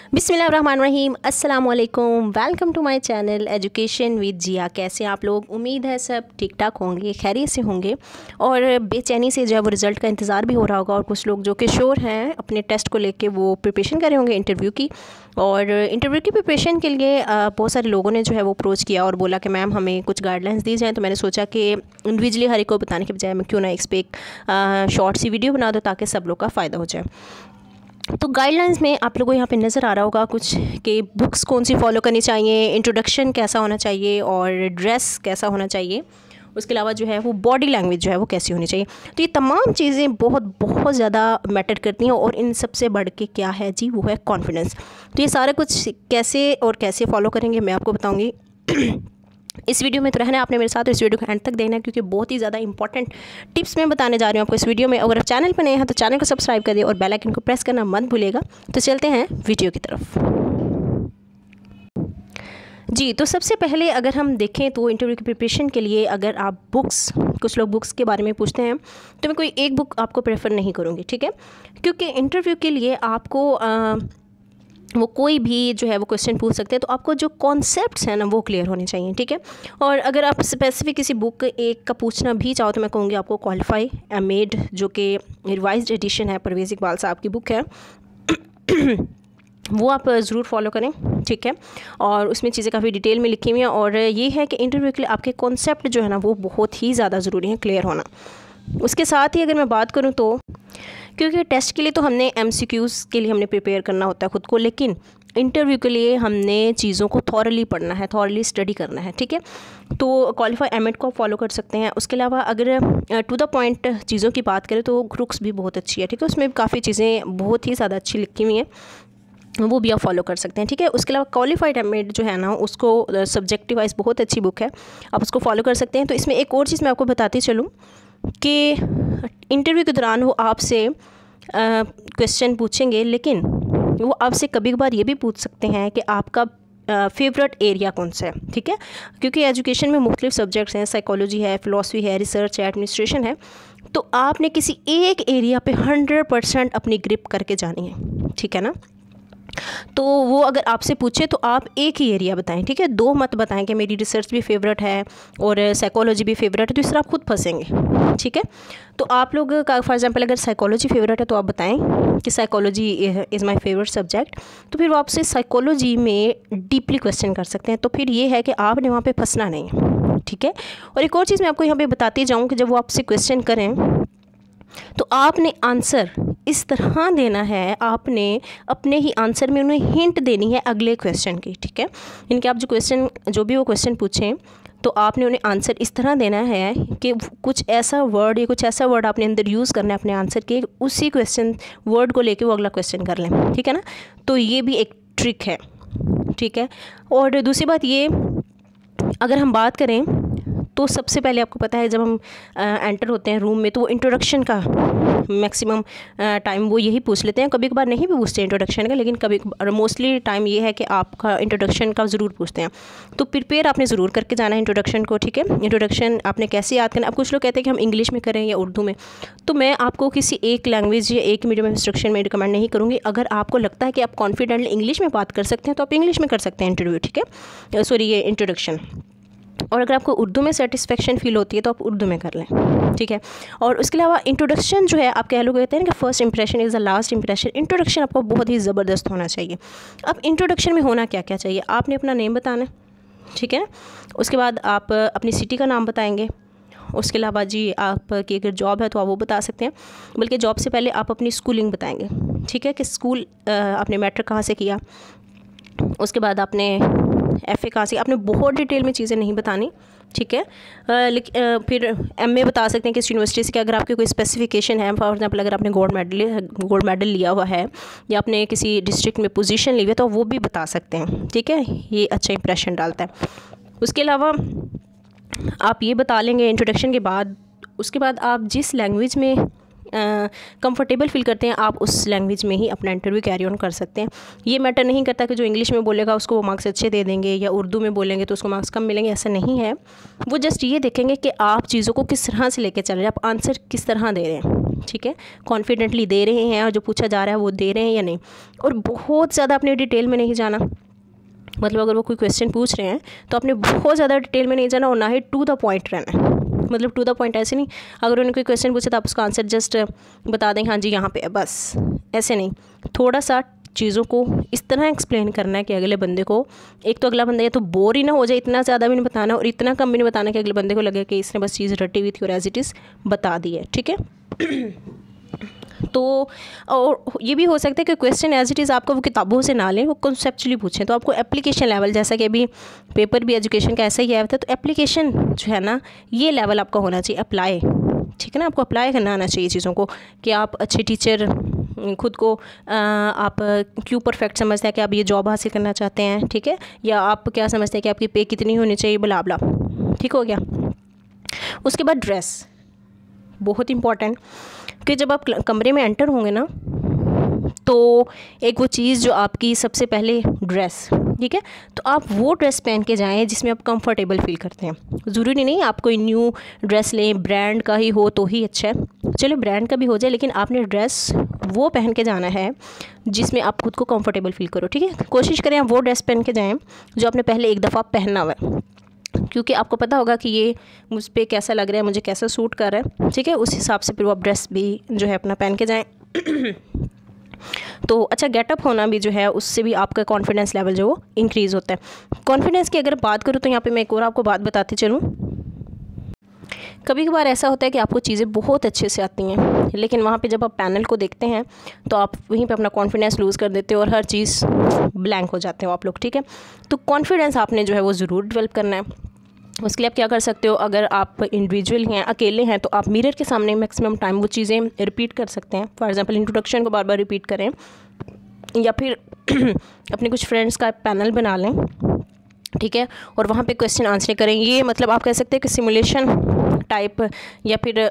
बिस्मिल्लाहिर्रहमानिर्रहीम, अस्सलामुअलैकुम। Welcome to my channel education with Zia. कैसे आप लोग? उम्मीद है सब ठीक ठाक होंगे, खैरियत से होंगे और बेचैनी से जो है वो रिज़ल्ट का इंतज़ार भी हो रहा होगा। और कुछ लोग जो कि श्योर हैं अपने टेस्ट को लेके वो प्रिपरेशन कर रहे होंगे इंटरव्यू की। और इंटरव्यू की प्रिपरेशन के लिए बहुत सारे लोगों ने जो है वो अप्रोच किया और बोला कि मैम हमें कुछ गाइडलाइंस दी जाएँ। तो मैंने सोचा कि इंडिविजुअली हर एक को बताने के बजाय मैं क्यों ना इस पर एक शॉर्ट सी वीडियो बना दूँ ताकि सब लोग का फ़ायदा हो जाए। तो गाइडलाइंस में आप लोगों को यहाँ पे नज़र आ रहा होगा कुछ कि बुक्स कौन सी फॉलो करनी चाहिए, इंट्रोडक्शन कैसा होना चाहिए और ड्रेस कैसा होना चाहिए। उसके अलावा जो है वो बॉडी लैंग्वेज जो है वो कैसी होनी चाहिए। तो ये तमाम चीज़ें बहुत ज़्यादा मैटर करती हैं और इन सबसे बढ़ के क्या है जी, वो है कॉन्फिडेंस। तो ये सारा कुछ कैसे फॉलो करेंगे मैं आपको बताऊँगी। इस वीडियो में तो रहना है आपने मेरे साथ, इस वीडियो को एंड तक देना है क्योंकि बहुत ही ज़्यादा इंपॉर्टेंट टिप्स मैं बताने जा रही हूँ आपको इस वीडियो में। अगर आप चैनल पर नए हैं तो चैनल को सब्सक्राइब कर दिए और बेल आइकन को प्रेस करना मत भूलिएगा। तो चलते हैं वीडियो की तरफ जी। तो सबसे पहले अगर हम देखें तो इंटरव्यू की प्रिपरेशन के लिए अगर आप कुछ लोग बुक्स के बारे में पूछते हैं तो मैं कोई एक बुक आपको प्रेफर नहीं करूँगी, ठीक है। क्योंकि इंटरव्यू के लिए आपको वो कोई भी जो है वो क्वेश्चन पूछ सकते हैं, तो आपको जो कॉन्सेप्ट्स हैं ना वो क्लियर होने चाहिए, ठीक है। और अगर आप स्पेसिफिक किसी बुक एक का पूछना भी चाहो तो मैं कहूँगी आपको क्वालिफाई मेड, जो कि रिवाइज्ड एडिशन है, परवेज़ इकबाल साहब की बुक है वो आप ज़रूर फॉलो करें, ठीक है। और उसमें चीज़ें काफ़ी डिटेल में लिखी हुई हैं और ये है कि इंटरव्यू के लिए आपके कॉन्सेप्ट जो है ना वो बहुत ही ज़्यादा ज़रूरी है क्लियर होना। उसके साथ ही अगर मैं बात करूँ तो क्योंकि टेस्ट के लिए तो हमने MCQs के लिए हमने प्रिपेयर करना होता है ख़ुद को, लेकिन इंटरव्यू के लिए हमने चीज़ों को थॉरली पढ़ना है, थॉरली स्टडी करना है, ठीक है। तो क्वालिफाई एमएड को आप फॉलो कर सकते हैं। उसके अलावा अगर टू द पॉइंट चीज़ों की बात करें तो क्रुक्स भी बहुत अच्छी है, ठीक है। उसमें काफ़ी चीज़ें बहुत ही ज़्यादा अच्छी लिखी हुई हैं, वो भी आप फॉलो कर सकते हैं, ठीक है। उसके अलावा क्वालिफाइड एमएड जो है ना उसको सब्जेक्टिव वाइज बहुत अच्छी बुक है, आप उसको फॉलो कर सकते हैं। तो इसमें एक और चीज़ मैं आपको बताती चलूँ कि इंटरव्यू के दौरान वो आपसे क्वेश्चन पूछेंगे, लेकिन वो आपसे कभी कभार ये भी पूछ सकते हैं कि आपका फेवरेट एरिया कौन सा है, ठीक है। क्योंकि एजुकेशन में मुख्तलिफ सब्जेक्ट्स हैं, साइकोलॉजी है, फ़िलासफ़ी है, रिसर्च है, एडमिनिस्ट्रेशन है। तो आपने किसी एक एरिया पे 100% अपनी ग्रिप करके जानी है, ठीक है ना। तो वो अगर आपसे पूछे तो आप एक ही एरिया बताएं, ठीक है। दो मत बताएं कि मेरी रिसर्च भी फेवरेट है और साइकोलॉजी भी फेवरेट है, तो इस तरह आप खुद फंसेंगे, ठीक है। तो आप लोग का फॉर एग्जांपल अगर साइकोलॉजी फेवरेट है तो आप बताएं कि psychology is my favourite subject, तो फिर वो आपसे साइकोलॉजी में डीपली क्वेश्चन कर सकते हैं। तो फिर ये है कि आपने वहाँ पर फंसना नहीं है, ठीक है। और एक और चीज़ मैं आपको यहाँ पर बताती जाऊँ कि जब वो आपसे क्वेश्चन करें तो आपने आंसर इस तरह देना है, आपने अपने ही आंसर में उन्हें हिंट देनी है अगले क्वेश्चन की, ठीक है। इनके आप जो भी वो क्वेश्चन पूछें तो आपने उन्हें आंसर इस तरह देना है कि कुछ ऐसा वर्ड आपने अंदर यूज़ करना है अपने आंसर के, उसी क्वेश्चन वर्ड को लेके वो अगला क्वेश्चन कर लें, ठीक है ना। तो ये भी एक ट्रिक है, ठीक है। और दूसरी बात ये, अगर हम बात करें तो सबसे पहले आपको पता है जब हम एंटर होते हैं रूम में तो वो इंट्रोडक्शन का मैक्सिमम टाइम वो यही पूछ लेते हैं। कभी कभार नहीं भी पूछते इंट्रोडक्शन का, लेकिन कभी मोस्टली टाइम ये है कि आपका इंट्रोडक्शन का ज़रूर पूछते हैं। तो प्रिपेयर आपने ज़रूर करके जाना है इंट्रोडक्शन को, ठीक है। इंट्रोडक्शन आपने कैसे याद करना। अब कुछ लोग कहते हैं कि हम इंग्लिश में करें या उर्दू में, तो मैं आपको किसी एक लैंग्वेज या एक मीडियम इंस्ट्रक्शन में रिकमेंड नहीं करूँगी। अगर आपको लगता है कि आप कॉन्फिडेंटली इंग्लिश में बात कर सकते हैं तो आप इंग्लिश में कर सकते हैं इंटरव्यू, ठीक है, सॉरी ये इंट्रोडक्शन। और अगर आपको उर्दू में सेटिस्फेक्शन फील होती है तो आप उर्दू में कर लें, ठीक है। और उसके अलावा इंट्रोडक्शन जो है, आप कह लो कहते हैं ना कि first impression is the last impression. Introduction आपको बहुत ही ज़बरदस्त होना चाहिए। अब इंट्रोडक्शन में होना क्या क्या चाहिए, आपने अपना नेम बताना है, ठीक है। उसके बाद आप अपनी सिटी का नाम बताएंगे। उसके अलावा जी आपकी अगर जॉब है तो आप वो बता सकते हैं, बल्कि जॉब से पहले आप अपनी स्कूलिंग बताएंगे, ठीक है, कि स्कूल आपने मैट्रिक कहाँ से किया। उसके बाद आपने FA कहाँ से, आपने बहुत डिटेल में चीज़ें नहीं बतानी, ठीक है। फिर MA बता सकते हैं किस यूनिवर्सिटी से, कि अगर आपकी कोई स्पेसिफिकेशन है, फॉर एग्जांपल अगर आपने गोल्ड मेडल लिया हुआ है या आपने किसी डिस्ट्रिक्ट में पोजीशन ली हुई है तो वो भी बता सकते हैं, ठीक है। ये अच्छा इंप्रेशन डालता है। उसके अलावा आप ये बता लेंगे इंट्रोडक्शन के बाद। उसके बाद आप जिस लैंग्वेज में कंफर्टेबल फील करते हैं आप उस लैंग्वेज में ही अपना इंटरव्यू कैरी ऑन कर सकते हैं। ये मैटर नहीं करता कि जो इंग्लिश में बोलेगा उसको वो मार्क्स अच्छे दे देंगे या उर्दू में बोलेंगे तो उसको मार्क्स कम मिलेंगे, ऐसा नहीं है। वो जस्ट ये देखेंगे कि आप चीज़ों को किस तरह से लेके चल रहे हैं, आप आंसर किस तरह दे रहे हैं, ठीक है, कॉन्फिडेंटली दे रहे हैं और जो पूछा जा रहा है वो दे रहे हैं या नहीं। और बहुत ज़्यादा अपने डिटेल में नहीं जाना, मतलब अगर वो कोई क्वेश्चन पूछ रहे हैं तो आपने बहुत ज़्यादा डिटेल में नहीं जाना और ना ही टू द पॉइंट रहना है। मतलब टू द पॉइंट ऐसे नहीं, अगर उन्होंने कोई क्वेश्चन पूछा तो आप उसका आंसर जस्ट बता दें हाँ जी यहाँ पे है, बस ऐसे नहीं। थोड़ा सा चीज़ों को इस तरह एक्सप्लेन करना है कि अगले बंदे को, एक तो अगला बंदा या तो बोर ही ना हो जाए, इतना ज़्यादा भी नहीं बताना और इतना कम भी नहीं बताना कि अगले बंदे को लगे कि इसने बस चीज़ रटी हुई थी और एज इट इज़ बता दी है, ठीक है। तो और ये भी हो सकता है कि क्वेश्चन एज इट इज़ आपको वो किताबों से ना लें, वो कॉन्सेप्चुअली पूछें। तो आपको एप्लीकेशन लेवल, जैसा कि अभी पेपर भी एजुकेशन का ऐसा ही आया था, तो एप्लीकेशन जो है ना ये लेवल आपका होना चाहिए, अप्लाई, ठीक है ना, आपको अप्लाई करना आना चाहिए चीज़ों को कि आप अच्छे टीचर खुद को आप क्यों परफेक्ट समझते हैं कि आप ये जॉब हासिल करना चाहते हैं, ठीक है, या आप क्या समझते हैं कि आपकी पे कितनी होनी चाहिए, बला बला, ठीक हो गया। उसके बाद ड्रेस बहुत इंपॉर्टेंट, कि जब आप कमरे में एंटर होंगे ना तो एक वो चीज़ जो आपकी सबसे पहले ड्रेस, ठीक है, तो आप वो ड्रेस पहन के जाएं जिसमें आप कंफर्टेबल फील करते हैं। ज़रूरी नहीं आप कोई न्यू ड्रेस लें, ब्रांड का ही हो तो ही अच्छा है, चलो ब्रांड का भी हो जाए, लेकिन आपने ड्रेस वो पहन के जाना है जिसमें आप खुद को कंफर्टेबल फील करो, ठीक है। कोशिश करें आप वो ड्रेस पहन के जाएँ जो आपने पहले एक दफ़ा पहना हुआ है, क्योंकि आपको पता होगा कि ये मुझ पे कैसा लग रहा है, मुझे कैसा सूट कर रहा है, ठीक है, उस हिसाब से फिर वो आप ड्रेस भी जो है अपना पहन के जाएं। तो अच्छा गेटअप होना भी जो है उससे भी आपका कॉन्फिडेंस लेवल जो वो इंक्रीज़ होता है। कॉन्फिडेंस की अगर बात करूँ तो यहाँ पे मैं एक और आपको बात बताती चलूँ। कभी कभार ऐसा होता है कि आपको चीज़ें बहुत अच्छे से आती हैं, लेकिन वहाँ पे जब आप पैनल को देखते हैं तो आप वहीं पे अपना कॉन्फिडेंस लूज़ कर देते हो और हर चीज़ ब्लैंक हो जाते हो आप लोग, ठीक है। तो कॉन्फिडेंस आपने जो है वो ज़रूर डेवलप करना है। उसके लिए आप क्या कर सकते हो, अगर आप इंडिविजुअल हैं, अकेले हैं, तो आप मिरर के सामने मैक्सिमम टाइम वो चीज़ें रिपीट कर सकते हैं। फॉर एग्जांपल इंट्रोडक्शन को बार बार रिपीट करें, या फिर अपने कुछ फ्रेंड्स का पैनल बना लें, ठीक है, और वहाँ पे क्वेश्चन आंसर करें। ये मतलब आप कह सकते हैं कि सिमुलेशन टाइप या फिर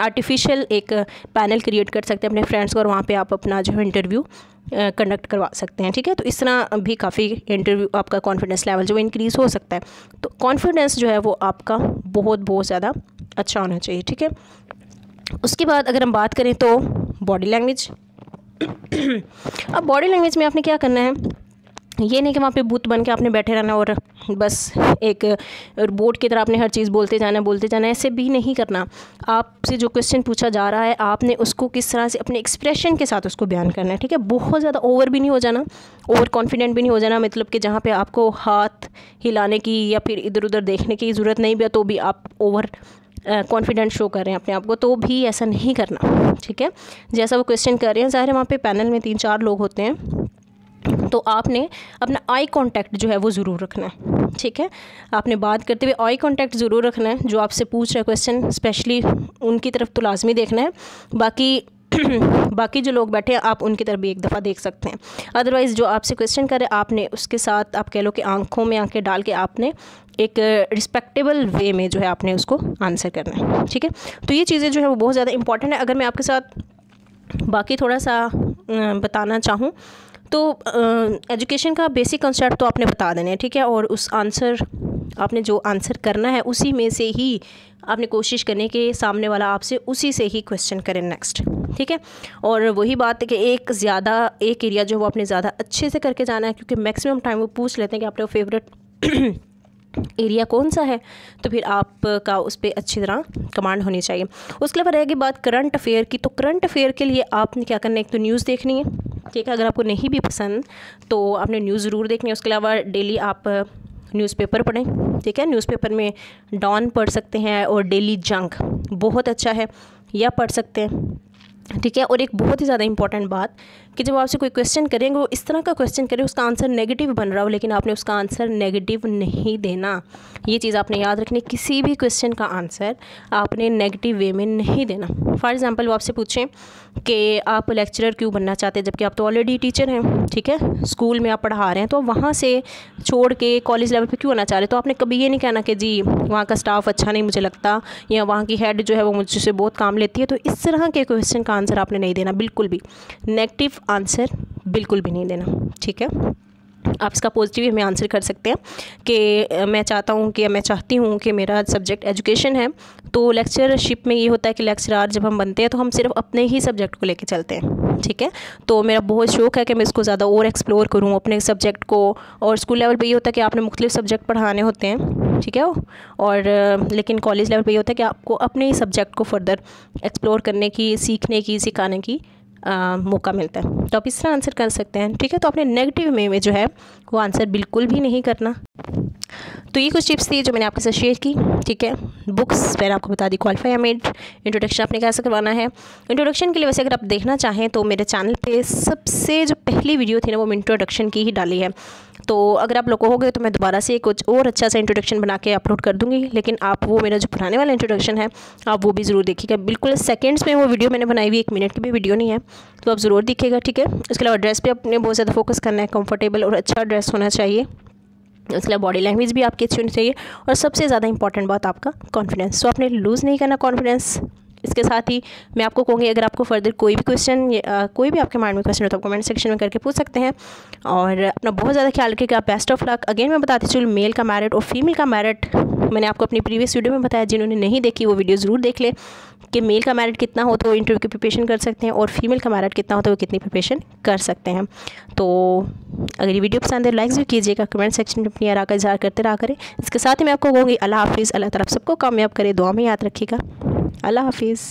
आर्टिफिशियल एक पैनल क्रिएट कर सकते हैं अपने फ्रेंड्स को और वहाँ पे आप अपना जो है इंटरव्यू कंडक्ट करवा सकते हैं, ठीक है। तो इस तरह भी काफ़ी इंटरव्यू आपका कॉन्फिडेंस लेवल जो इंक्रीज़ हो सकता है। तो कॉन्फिडेंस जो है वो आपका बहुत ज़्यादा अच्छा होना चाहिए, ठीक है। उसके बाद अगर हम बात करें तो बॉडी लैंग्वेज। अब बॉडी लैंग्वेज में आपने क्या करना है, ये नहीं कि वहाँ पे बुत बन के आपने बैठे रहना और बस एक रोबोट की तरह आपने हर चीज़ बोलते जाना, ऐसे भी नहीं करना। आपसे जो क्वेश्चन पूछा जा रहा है आपने उसको किस तरह से अपने एक्सप्रेशन के साथ उसको बयान करना है, ठीक है। बहुत ज़्यादा ओवर भी नहीं हो जाना, ओवर कॉन्फिडेंट भी नहीं हो जाना, मतलब कि जहाँ पे आपको हाथ हिलाने की या फिर इधर उधर देखने की ज़रूरत नहीं भी तो भी आप ओवर कॉन्फिडेंट शो कर रहे हैं अपने आप को, तो भी ऐसा नहीं करना, ठीक है। जैसा वो क्वेश्चन कर रहे हैं, ज़ाहिर है वहाँ पे पैनल में 3-4 लोग होते हैं, तो आपने अपना आई कांटेक्ट जो है वो ज़रूर रखना है, ठीक है। आपने बात करते हुए आई कांटेक्ट ज़रूर रखना है, जो आपसे पूछ रहे क्वेश्चन स्पेशली उनकी तरफ तो लाजमी देखना है, बाकी जो लोग बैठे हैं आप उनकी तरफ भी एक दफ़ा देख सकते हैं। अदरवाइज़ जो आपसे क्वेश्चन करे आपने उसके साथ आप कह लो कि आंखों में आंखें डाल के आपने एक रिस्पेक्टेबल वे में जो है आपने उसको आंसर करना है, ठीक है। तो ये चीज़ें जो है वो बहुत ज़्यादा इंपॉर्टेंट है। अगर मैं आपके साथ बाकी थोड़ा सा बताना चाहूँ तो एजुकेशन का बेसिक कंसेप्ट तो आपने बता देना है, ठीक है, और उस आंसर आपने जो आंसर करना है उसी में से ही आपने कोशिश करनी है कि सामने वाला आपसे उसी से ही क्वेश्चन करें नेक्स्ट, ठीक है। और वही बात है कि एक एरिया जो वो आपने ज़्यादा अच्छे से करके जाना है, क्योंकि मैक्सिमम टाइम वो पूछ लेते हैं कि आपका फेवरेट एरिया कौन सा है, तो फिर आपका उस पर अच्छी तरह कमांड होनी चाहिए। उसके अलावा रहेगी बात करंट अफेयर की, तो करंट अफेयर के लिए आपने क्या करना है, एक तो न्यूज़ देखनी है, ठीक है। अगर आपको नहीं भी पसंद तो आपने न्यूज़ ज़रूर देखनी है। उसके अलावा डेली आप न्यूज़पेपर पढ़ें, ठीक है। न्यूज़पेपर में डॉन पढ़ सकते हैं और डेली जंग बहुत अच्छा है, या पढ़ सकते हैं, ठीक है। और एक बहुत ही ज़्यादा इंपॉर्टेंट बात कि जब आपसे कोई क्वेश्चन करेंगे वो इस तरह का क्वेश्चन करे उसका आंसर नेगेटिव बन रहा हो, लेकिन आपने उसका आंसर नेगेटिव नहीं देना। ये चीज़ आपने याद रखनी, किसी भी क्वेश्चन का आंसर आपने नेगेटिव वे में नहीं देना। फॉर एग्ज़ाम्पल वो आपसे पूछें कि आप लेक्चरर क्यों बनना चाहते हैं, जबकि आप तो ऑलरेडी टीचर हैं, ठीक है, स्कूल में आप पढ़ा रहे हैं, तो वहाँ से छोड़ के कॉलेज लेवल पे क्यों आना चाह रहे हैं। तो आपने कभी ये नहीं कहना कि जी वहाँ का स्टाफ अच्छा नहीं मुझे लगता, या वहाँ की हेड जो है वो मुझसे बहुत काम लेती है। तो इस तरह के क्वेश्चन का आंसर आपने नहीं देना, बिल्कुल भी नेगेटिव आंसर बिल्कुल भी नहीं देना, ठीक है। आप इसका पॉजिटिव में आंसर कर सकते हैं कि मैं चाहता हूँ कि मैं चाहती हूँ कि मेरा सब्जेक्ट एजुकेशन है। तो लेक्चरशिप में ये होता है कि लेक्चरार जब हम बनते हैं तो हम सिर्फ अपने ही सब्जेक्ट को लेके चलते हैं, ठीक है। तो मेरा बहुत शौक़ है कि मैं इसको ज़्यादा और एक्सप्लोर करूँ अपने सब्जेक्ट को। और स्कूल लेवल पे ये होता है कि आपने मुख्तलिफ सब्जेक्ट पढ़ाने होते हैं, ठीक है। और लेकिन कॉलेज लेवल पे ये होता है कि आपको अपने ही सब्जेक्ट को फर्दर एक्सप्लोर करने की, सीखने की, सिखाने की मौका मिलता है। तो आप इस तरह आंसर कर सकते हैं, ठीक है। तो आपने नेगेटिव में जो है वो आंसर बिल्कुल भी नहीं करना। तो ये कुछ टिप्स थी जो मैंने आपके साथ शेयर की, ठीक है। बुक्स मैंने आपको बता दी, क्वालिफाई एमिड, इंट्रोडक्शन आपने कैसे करवाना है। इंट्रोडक्शन के लिए वैसे अगर आप देखना चाहें तो मेरे चैनल पे सबसे जो पहली वीडियो थी ना वो इंट्रोडक्शन की ही डाली है। तो अगर आप लोग कहोगे तो मैं दोबारा से कुछ और अच्छा सा इंट्रोडक्शन बना के अपलोड कर दूँगी, लेकिन आप वो मेरा जो पुराने वाला इंट्रोडक्शन है आप वो भी ज़रूर देखिएगा। बिल्कुल सेकंड्स में वो वीडियो मैंने बनाई हुई, 1 मिनट की भी वीडियो नहीं है, तो आप ज़रूर देखिएगा, ठीक है। उसके अलावा ड्रेस पे अपने बहुत ज़्यादा फोकस करना है, कंफर्टेबल और अच्छा ड्रेस होना चाहिए। उसके अलावा बॉडी लैंग्वेज भी आपकी अच्छी होनी चाहिए, और सबसे ज़्यादा इंपॉर्टेंट बात आपका कॉन्फिडेंस। तो आपने लूज़ नहीं करना कॉन्फिडेंस। इसके साथ ही मैं आपको कहूँगी अगर आपको फर्दर कोई भी क्वेश्चन कोई भी आपके माइंड में क्वेश्चन हो तो आप कमेंट सेक्शन में करके पूछ सकते हैं। और अपना बहुत ज़्यादा ख्याल रखिएगा। Best of luck. अगेन मैं बताती चलूँ, मेल का मेरिट और फीमेल का मेरिट मैंने आपको अपनी प्रीवियस वीडियो में बताया, जिन्होंने नहीं देखी वो वीडियो ज़रूर देख ले कि मेल का मेरिट कितना हो तो वो इंटरव्यू की प्रिपरेशन कर सकते हैं, और फीमेल का मेरिट कितना हो तो वो कितनी प्रिपरेशन कर सकते हैं। तो अगर ये वीडियो पसंद है लाइक भी कीजिएगा, कमेंट सेक्शन में अपनी आरा का इज़हार करते रहा करें। इसके साथ ही मैं आपको कहूँगी अल्लाह हाफिज़। अल्लाह ताला सबको कामयाब करे, दुआ में याद रखिएगा। अल्लाह हाफिज़।